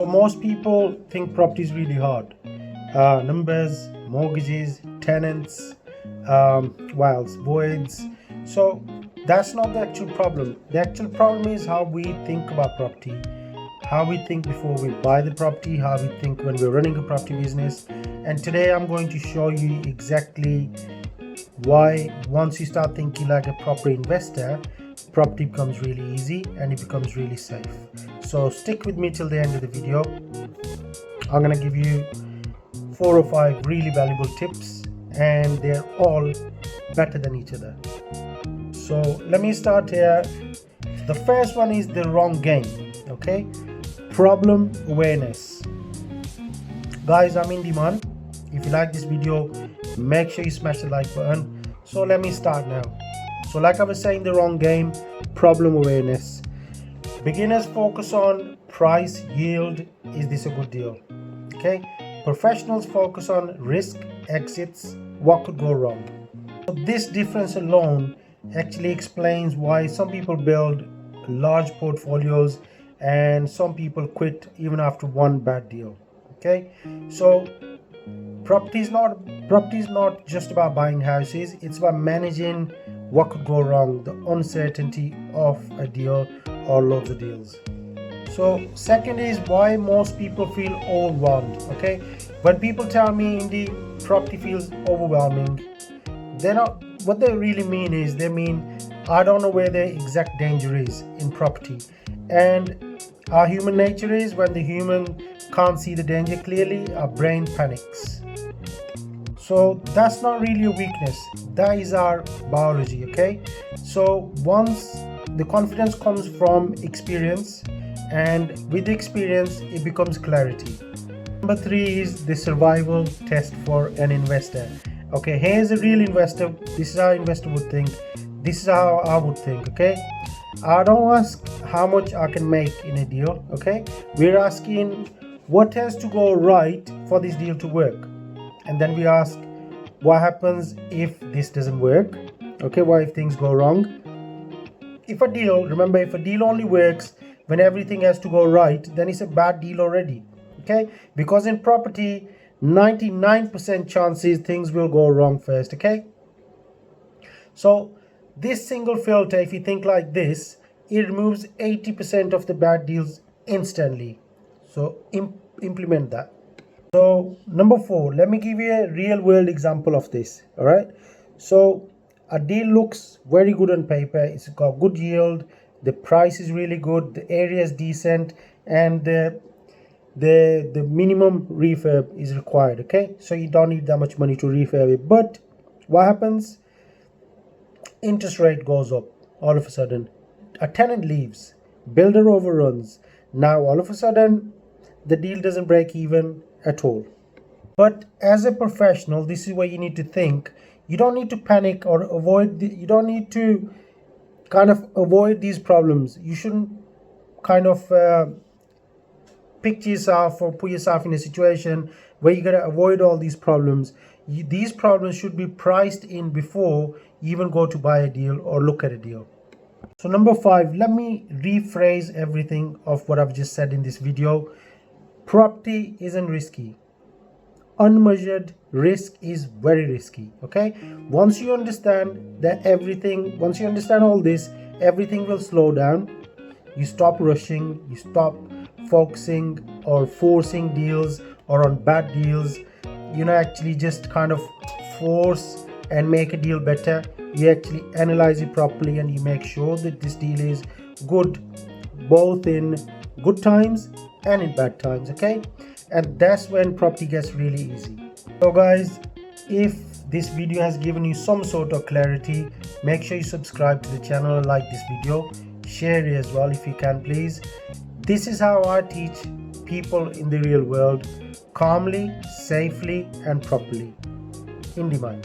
So most people think property is really hard. Numbers, mortgages, tenants, whiles, voids. So that's not the actual problem. The actual problem is how we think about property, how we think before we buy the property, how we think when we're running a property business. And today I'm going to show you exactly why once you start thinking like a proper investor, property becomes really easy and it becomes really safe. So stick with me till the end of the video. I'm gonna give you 4 or 5 really valuable tips and they're all better than each other. So let me start here. The first one is the wrong game. Okay, problem awareness. Guys, I'm Indy, Mann. If you like this video, make sure you smash the like button. So let me start now. So like I was saying, the wrong game, problem awareness. Beginners focus on price, yield, is this a good deal? Okay, professionals focus on risk, exits, what could go wrong. So this difference alone actually explains why some people build large portfolios and some people quit even after one bad deal. Okay, so property is not just about buying houses, it's about managing what could go wrong, the uncertainty of a deal or loads of deals. So second is why most people feel overwhelmed. Okay, when people tell me Indy, property feels overwhelming, they're not, what they really mean is they mean I don't know where the exact danger is in property. And our human nature is when the human can't see the danger clearly, our brain panics. So that's not really a weakness, that is our biology. Okay, so once the confidence comes from experience, and with experience it becomes clarity. Number 3 is the survival test for an investor. Okay, here's a real investor. This is how an investor would think. This is how I would think. Okay, I don't ask how much I can make in a deal. Okay, we're asking what has to go right for this deal to work, and then we ask what happens if this doesn't work. Okay, what if things go wrong? If a deal only works when everything has to go right, then it's a bad deal already. Okay, because in property 99% chances things will go wrong first. Okay, so this single filter, if you think like this, it removes 80% of the bad deals instantly. So implement that. So number 4, let me give you a real world example of this. All right, so a deal looks very good on paper, it's got good yield, the price is really good, the area is decent, and the minimum refurb is required. Okay, so you don't need that much money to refurb it. But what happens? Interest rate goes up all of a sudden, a tenant leaves, builder overruns, now all of a sudden the deal doesn't break even at all. But as a professional, this is where you need to think. You don't need to panic or you don't need to kind of avoid these problems. You shouldn't kind of picture yourself or put yourself in a situation where you got to avoid all these problems. These problems should be priced in before you even go to buy a deal or look at a deal. So number 5, let me rephrase everything of what I've just said in this video. Property isn't risky. Unmeasured risk is very risky. Okay, once you understand all this, everything will slow down. You stop rushing, you stop focusing or forcing deals or on bad deals. Actually just kind of force and make a deal better. You actually analyze it properly and you make sure that this deal is good both in good times and in bad times. Okay, and that's when property gets really easy. So guys, if this video has given you some sort of clarity, make sure you subscribe to the channel and like this video, share it as well if you can, please. This is how I teach people in the real world, calmly, safely and properly. Indy, Mann.